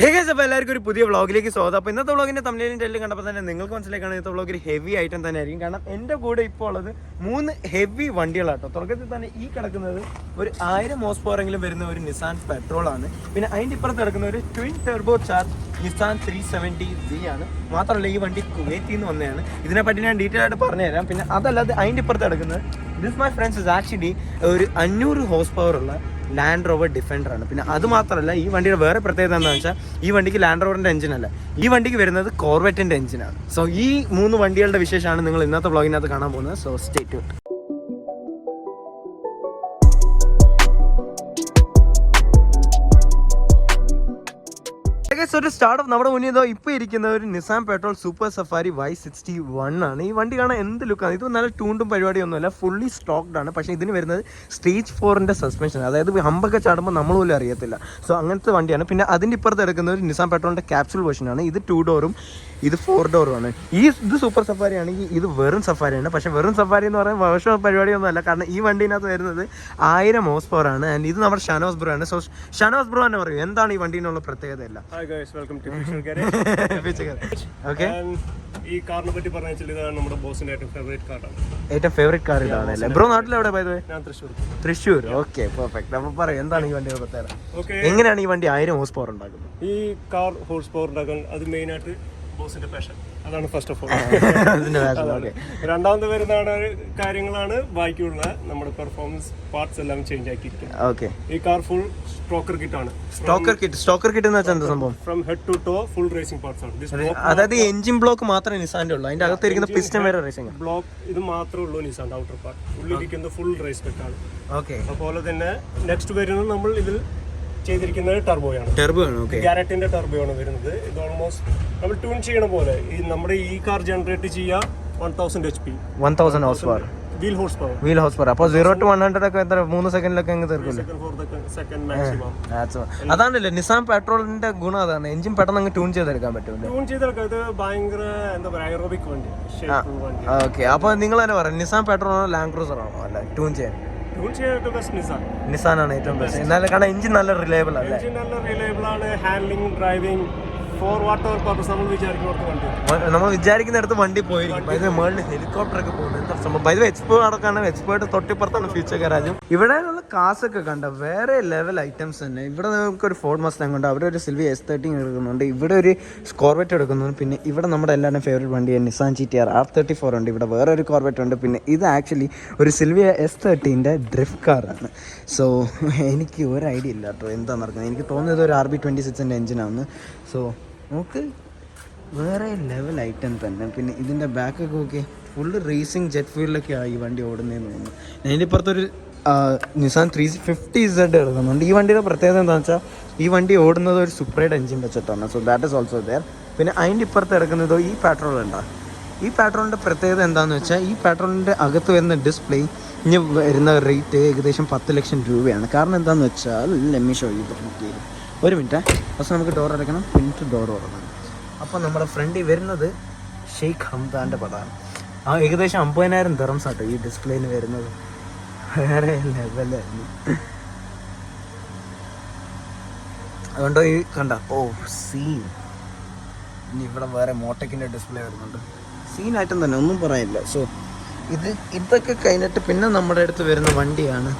Hey guys, അപ്പോൾ എല്ലാവർക്കും ഒരു പുതിയ വ്ളോഗിലേക്ക് സ്വാഗതം. അപ്പോൾ ഇന്നത്തെ വ്ളോഗിൻ്റെ തമിഴിലും ടെല്ലും കണ്ടപ്പോൾ തന്നെ നിങ്ങൾക്ക് മനസ്സിലാക്കാണ് ഇന്നത്തെ വ്ളോഗ് ഒരു ഹെവി ഐറ്റം തന്നെ ആയിരിക്കും. കാരണം എൻ്റെ കൂടെ ഇപ്പോൾ ഉള്ളത് 3 ഹെവി വണ്ടികളാട്ടോ. തുടക്കത്തിൽ തന്നെ ഈ കിടക്കുന്നത് ഒരു 1000 ഹോഴ്സ് പവറെങ്കിലും വരുന്ന ഒരു നിസാൻ പെട്രോളാണ്. പിന്നെ അതിൻ്റെ ഇപ്പുറത്ത് കിടക്കുന്ന ഒരു twin Turbo charge Nissan 370Z ആണ്. മാത്രമല്ല ഈ വണ്ടി കുവൈറ്റിൽ നിന്ന് വന്നതാണ്. ഇതിനെപ്പറ്റി ഞാൻ ഡീറ്റെയിൽ ആയിട്ട് പറഞ്ഞുതരാം. പിന്നെ അതല്ലാതെ അതിൻ്റെ ഇപ്പുറത്ത് കിടക്കുന്നത് this my friends is actually ഒരു 500 ഹോഴ്സ് പവർ ഉള്ള ലാൻഡ് റോവർ ഡിഫൻഡർ ആണ്. പിന്നെ അത് മാത്രമല്ല ഈ വണ്ടിയുടെ വേറെ പ്രത്യേകത എന്താണെന്ന് വെച്ചാൽ ഈ വണ്ടിക്ക് ലാൻഡ് റോവറിൻ്റെ എഞ്ചിനല്ല, ഈ വണ്ടിക്ക് വരുന്നത് കോർവെറ്റിൻ്റെ എഞ്ചിനാണ്. സോ ഈ 3 വണ്ടികളുടെ വിശേഷമാണ് നിങ്ങൾ ഇന്നത്തെ വ്ളോഗിനകത്ത് കാണാൻ പോകുന്നത്. So stay tuned. ഒരു സ്റ്റാർട്ട് ഓഫ് നമ്മുടെ മുന്നിൽ ഇപ്പോൾ ഇരിക്കുന്ന ഒരു Nissan petrol super safari Y61 ആണ്. ഈ വണ്ടി കാണാൻ എന്ത് ലുക്കാണ്. ഇത് നല്ല ടൂണ്ടും പരിപാടിയൊന്നുമല്ല, ഫുള്ളി സ്റ്റോക്ക്ഡ് ആണ്. പക്ഷേ ഇതിന് വരുന്നത് സ്റ്റേജ് 4ൻ്റെ സസ്പെൻഷൻ, അതായത് ഹമ്പൊക്കെ ചാടുമ്പോൾ നമ്മൾ പോലും അറിയത്തില്ല. സോ അങ്ങനത്തെ വണ്ടിയാണ്. പിന്നെ അതിൻ്റെ ഇപ്പുറത്ത് എടുക്കുന്ന ഒരു നിസാൻ പെട്രോളിൻ്റെ ക്യാപ്സൂൾ വേർഷനാണ്. ഇത് 2 ഡോറും ഇത് 4 ഡോറുമാണ്. ഇത് സൂപ്പർ സഫാരി ആണെങ്കിൽ ഇത് വെറും സഫാരിയാണ്. പക്ഷേ വെറും സഫാരി എന്ന് പറയുമ്പോൾ വർഷം പരിപാടിയൊന്നും അല്ല. കാരണം ഈ വണ്ടീനകത്ത് വരുന്നത് 1000 ഹോഴ്സ് പവർ ആണ്. ആൻഡ് ഇത് നമ്മുടെ ഷാനോസ് ബ്രോ ആണ്. സോ ഷാനോസ് ബ്രോ തന്നെ പറയും എന്താണ് ഈ വണ്ടീനുള്ള പ്രത്യേകത എല്ലാം. Welcome to Fisher garage. Okay, ഈ കാറിനെ പറ്റി പറഞ്ഞാൽ ഇതാണ് നമ്മുടെ ബോസിന്റെ ഏറ്റവും ഫേവറേറ്റ് കാറാണ്. ഏറ്റവും ഫേവറേറ്റ് കാർ ഇതാണ് അല്ലേ ബ്രോ? നാട്ടിൽ എവിടെ പോയത്? ഞാൻ തൃശ്ശൂർ. തൃശ്ശൂർ. Okay, perfect. അപ്പോൾ പറയും എന്താണ് ഈ വണ്ടിയുടെ പ്രത്യേകത? എങ്ങനെയാണ് ഈ വണ്ടി 1000 ഹോഴ്സ് പവർ ഉണ്ടാക്കുന്നത്? ഈ കാർ ഹോഴ്സ് പവർ ഉണ്ടാക്കാൻ അത് മെയിൻ ആയിട്ട് ബോസിന്റെ പാഷൻ, അതാണ് ഫസ്റ്റ് ഓഫ് ഓൾ. രണ്ടാമത് വരുന്ന കാര്യങ്ങളാണ് ബാക്കിയുള്ള നമ്മുടെ പെർഫോമൻസ് പാർട്സ് എല്ലാം ചേഞ്ച് ആക്കിയിരിക്കുന്നത്. ഓക്കെ, ഈ കാർ ഫുൾ സ്ട്രോക്കർ കിറ്റ് ആണ്. സ്ട്രോക്കർ കിറ്റ് എന്ന് വെച്ചാൽ എന്താ സംഭവം? From head to toe full racing parts ആണ്. അതായത് എഞ്ചിൻ ബ്ലോക്ക് മാത്രമേ നിസാന്റെ ഉള്ളൂ, അതിന്റെ അകത്തിരിക്കുന്ന പിസ്റ്റൺ വരെ റേസിംഗ് ബ്ലോക്ക് ഇത് മാത്രമേ ഉള്ളൂ നിസാന്റെ ഔട്ടർ പാർട്ട്. ഉള്ളിരിക്കുന്നത് ഫുൾ റേസ് കെട്ടാണ്. ഓക്കെ, അതുപോലെ തന്നെ നെക്സ്റ്റ് വരുന്നത് നമ്മൾ ഇതിൽ ചെയ്തിരിക്കുന്നത് ടർബോയാണ്. ഗാരറ്റിന്റെ ടർബോയാണ് വരുന്നത്. ഇത് ഓൾമോസ്റ്റ് നമ്മൾ ട്യൂൺ ചെയ്യണ പോലെ ഈ നമ്മുടെ ഈ കാർ ജനറേറ്റ് ചെയ്യാം 1000 HP, 1000 horse power wheel horse power. അപ്പോൾ 0 to 100 ഒക്കെ എത്ര 3 സെക്കൻഡിലൊക്കെ അങ്ങ് തീർക്കില്ലേ? അതാണല്ലേ നിസാൻ പെട്രോളിന്റെ ഗുണം, അതാണ് എഞ്ചിൻ പെട്ടെന്ന് അങ്ങ് ട്യൂൺ ചെയ്തെടുക്കാൻ പറ്റും. ഇത് ഭയങ്കര എന്താ പറയുക എയറോബിക് വണ്ടി. ഓക്കെ, അപ്പോൾ നിങ്ങൾ തന്നെ പറയാം നിസാൻ പെട്രോൾ ആണോ ലാൻഡ് ക്രൂസർ ആണോ അല്ല ട്യൂൺ ചെയ്യാൻ? നിസാൻ ആണ് ഏറ്റവും ബെസ്റ്റ്. എന്നാലും കാരണം എഞ്ചിൻ നല്ല റിലയബിൾ അല്ലേ? Handling, driving, for water purpose നമ്മൾ വിചാരിക്കുന്നിടത്ത് വണ്ടി പോയിരിക്കും. അതിന് മുകളിൽ ഹെലികോപ്റ്റർ ഒക്കെ പോകുന്നത് എക്സ്പേർട്ട് അടക്കാണ്. എക്സ്പേർട്ട് തൊട്ടിപ്പുറത്താണ് ഫ്യൂച്ചർ ഗാരേജും. ഇവിടെ ഉള്ള കാസൊക്കെ കണ്ട വേറെ ലെവൽ ഐറ്റംസ് തന്നെ. ഇവിടെ നമുക്ക് ഒരു ഫോർഡ് മസ്റ്റാങ് ഉണ്ട്, അവിടെ ഒരു സിൽവിയ S13 എടുക്കുന്നുണ്ട്, ഇവിടെ ഒരു കോർവെറ്റ് എടുക്കുന്നുണ്ട്. പിന്നെ ഇവിടെ നമ്മുടെ എല്ലാവരുടെയും ഫേവറേറ്റ് വണ്ടിയാണ് നിസാൻ GTR R34 ഉണ്ട്. ഇവിടെ വേറെ ഒരു കോർവെറ്റ് ഉണ്ട്. പിന്നെ ഇത് ആക്ച്വലി ഒരു സിൽവിയ S13ൻ്റെ ഡ്രിഫ്റ്റ് കാറാണ്. സോ എനിക്ക് ഒരു ഐഡിയ ഇല്ല കേട്ടോ എന്താ നടക്കുന്നത്. എനിക്ക് തോന്നുന്നത് ഒരു RB26ൻ്റെ എഞ്ചിനാണ്. സോ നമുക്ക് വേറെ ലെവൽ ഐറ്റം തന്നെ. പിന്നെ ഇതിൻ്റെ ബാക്കൊക്കെ ഓക്കെ ഫുള്ള് റേസിംഗ് ജെറ്റ് ഫ്യൂലിലൊക്കെ ആയി ഈ വണ്ടി ഓടുന്നതെന്ന് തോന്നുന്നു. അതിൻ്റെ ഇപ്പുറത്തൊരു നിസാൻ 350Z എടുക്കുന്നുണ്ട്. ഈ വണ്ടിയുടെ പ്രത്യേകത എന്താണെന്ന് വെച്ചാൽ ഈ വണ്ടി ഓടുന്നത് ഒരു സുപ്രയുടെ എഞ്ചിൻ വെച്ചിട്ടാണ്. So that is also there. പിന്നെ അതിൻ്റെ ഇപ്പുറത്ത് എടുക്കുന്നതോ ഈ പെട്രോൾ ഉണ്ടാകും. ഈ പെട്രോളിൻ്റെ പ്രത്യേകത എന്താണെന്ന് വെച്ചാൽ ഈ പെട്രോളിൻ്റെ അകത്ത് വരുന്ന ഡിസ്പ്ലേ ഇനി വരുന്ന റേറ്റ് ഏകദേശം 10 ലക്ഷം രൂപയാണ്. കാരണം എന്താണെന്ന് വെച്ചാൽ ലെമ്മി ഷോ ചെയ്ത് ഒരു മിനിറ്റ്. ഫസ്റ്റ് നമുക്ക് ഡോർ അടയ്ക്കണം, പിന്നെ ഡോർ തുറക്കണം. അപ്പോൾ നമ്മുടെ ഫ്രണ്ടിൽ വരുന്നത് ഷെയ്ഖ് ഹംദാൻ്റെ പടമാണ്. ഏകദേശം 50,000 ദിറംസ് ആട്ടോ ഈ ഡിസ്പ്ലേന് വരുന്നത്. വേറെ ലെവലായിരുന്നു. അതുകൊണ്ടോ ഈ കണ്ട സീൻ. ഇനി ഇവിടെ വേറെ മോട്ടക്കിൻ്റെ ഡിസ്പ്ലേ വരുന്നുണ്ട്. സീനായിട്ടും തന്നെ ഒന്നും പറയാനില്ല. സോ ഇതൊക്കെ കഴിഞ്ഞിട്ട് പിന്നെ നമ്മുടെ അടുത്ത് വരുന്ന വണ്ടിയാണ്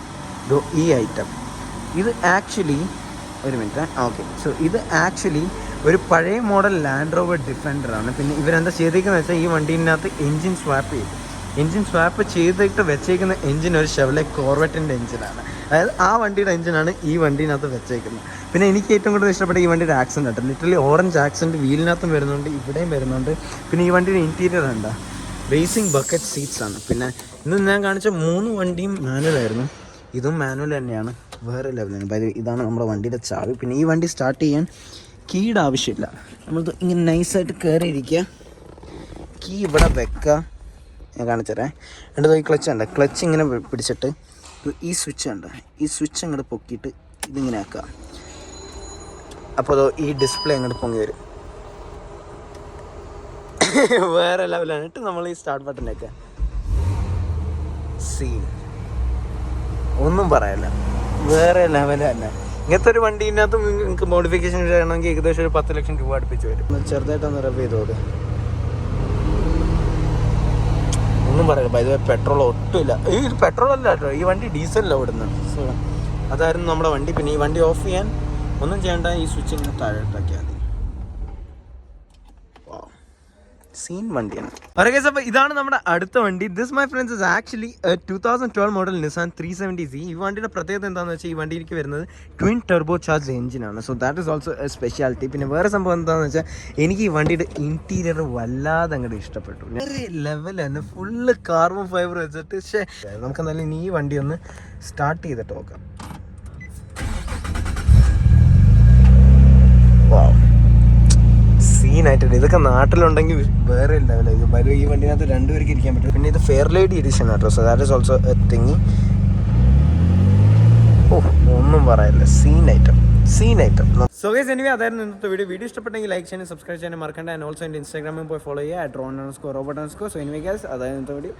ഈ ഐറ്റം. ഇത് ആക്ച്വലി ഒരു മിനിറ്റ്. ഓക്കെ, സോ ഇത് ആക്ച്വലി ഒരു പഴയ മോഡൽ ലാൻഡ് റോവർ ഡിഫൻഡറാണ്. പിന്നെ ഇവരെന്താ ചെയ്തേക്കുന്നത് വെച്ചാൽ ഈ വണ്ടീനകത്ത് എൻജിൻ സ്വാപ്പ് ചെയ്തിട്ട് വെച്ചേക്കുന്ന എൻജിൻ ഒരു ഷെവലെ കോർവെറ്റിൻ്റെ എൻജിനാണ്. അതായത് ആ വണ്ടിയുടെ എൻജിനാണ് ഈ വണ്ടീനകത്ത് വെച്ചേക്കുന്നത്. പിന്നെ എനിക്ക് ഏറ്റവും കൂടുതൽ ഇഷ്ടപ്പെട്ട ഈ വണ്ടിയുടെ ആക്സെൻ്റ് ആട്ടോ. ലിറ്ററലി ഓറഞ്ച് ആക്സെൻ്റ് വീലിനകത്തും വരുന്നുണ്ട്, ഇവിടെയും വരുന്നുണ്ട്. പിന്നെ ഈ വണ്ടിയുടെ ഇൻറ്റീരിയർ ഉണ്ട്, റേസിംഗ് ബക്കറ്റ് സീറ്റ്സ് ആണ്. പിന്നെ ഇന്ന് ഞാൻ കാണിച്ച 3 വണ്ടിയും മാനുവലായിരുന്നു. ഇതും മാനുവൽ തന്നെയാണ്, വേറെ ലെവലാണ്. ഇതാണ് നമ്മുടെ വണ്ടിയുടെ ചാവി. പിന്നെ ഈ വണ്ടി സ്റ്റാർട്ട് ചെയ്യാൻ കീയുടെ ആവശ്യമില്ല. നമ്മൾ ഇങ്ങനെ നൈസായിട്ട് കയറിയിരിക്കുക, കീ ഇവിടെ വെക്കുക. ഞാൻ കാണിച്ചുതരാം. എന്നിട്ട് ഈ ക്ലച്ച് ഉണ്ട്, ക്ലച്ച് ഇങ്ങനെ പിടിച്ചിട്ട് ഈ സ്വിച്ച് ഉണ്ട്, ഈ സ്വിച്ച് അങ്ങോട്ട് പൊക്കിയിട്ട് ഇതിങ്ങനെ ആക്കുക. അപ്പോൾ ഈ ഡിസ്പ്ലേ അങ്ങോട്ട് പൊങ്ങി വരും. വേറെ ലെവലാണ്. എന്നിട്ട് നമ്മൾ ഈ സ്റ്റാർട്ട് ബട്ടനൊക്കെ സീൻ ഒന്നും പറയല്ല, വേറെ ലെവൽ തന്നെ. ഇങ്ങനത്തെ ഒരു വണ്ടീനകത്ത് നിങ്ങൾക്ക് മോഡിഫിക്കേഷൻ ചെയ്യണമെങ്കിൽ ഏകദേശം ഒരു 10 ലക്ഷം രൂപ അടുപ്പിച്ച് വരും. ചെറുതായിട്ടൊന്ന് റബ് ചെയ്തോട്, ഒന്നും പറയില്ല. ബൈ ദ വേ പെട്രോൾ ഒട്ടുമില്ല. ഈ പെട്രോൾ അല്ല കേട്ടോ, ഈ വണ്ടി ഡീസലിലാണ് ഓടുന്നത്. സോ അതായിരുന്നു നമ്മുടെ വണ്ടി. പിന്നെ ഈ വണ്ടി ഓഫ് ചെയ്യാൻ ഒന്നും ചെയ്യേണ്ട, ഈ സ്വിച്ച് ഇങ്ങനെ താഴോട്ടാക്കിയാൽ മതി. സീൻ വണ്ടിയാണ്. അപ്പോൾ ഇതാണ് നമ്മുടെ അടുത്ത വണ്ടി. This my friends is actually 2012 model Nissan 370Z. ഈ വണ്ടിയുടെ പ്രത്യേകത എന്താണെന്ന് വെച്ചാൽ ഈ വണ്ടിക്ക് വരുന്നത് ട്വിൻ ടർബോ ചാർജ് എഞ്ചിനാണ്. So that is also A speciality. പിന്നെ വേറെ സംഭവം എന്താണെന്ന് വെച്ചാൽ എനിക്ക് ഈ വണ്ടിയുടെ ഇൻറ്റീരിയർ വല്ലാതെ അങ്ങോട്ട് ഇഷ്ടപ്പെട്ടു. വേറെ ലെവലാണ്, ഫുള്ള് കാർബൺ ഫൈബർ വെച്ചിട്ട്. പക്ഷേ നമുക്ക് എന്തായാലും ഇനി ഈ വണ്ടി ഒന്ന് സ്റ്റാർട്ട് ചെയ്തിട്ട് നോക്കാം. സീനായിട്ടുണ്ട്. ഇതൊക്കെ നാട്ടിലുണ്ടെങ്കിൽ വേറെ ലെവലായിരിക്കും. ബൈ ഈ വണ്ടിനകത്ത് 2 പേർക്ക് ഇരിക്കാൻ പറ്റും. പിന്നെ ഇത് Fair Lady edition auto. So that is also a thing. ഒന്നും പറയല്ല, scene item. So guys anyway അതായിരുന്നു ഇന്നത്തെ വീഡിയോ ഇഷ്ടപ്പെട്ടെങ്കിൽ ലൈക്ക് ചെയ്യാനും സബ്സ്ക്രൈബ് ചെയ്യാനും മറക്കണ്ട. ആൻഡ് ഓൾസോ എൻ്റെ ഇൻസ്റ്റാഗ്രാമിൽ പോയി ഫോളോ ചെയ്യുക, @Robert_. സോ എനിവേ ഗൈസ് അതായിരുന്നു ഇന്നത്തെ വീഡിയോ.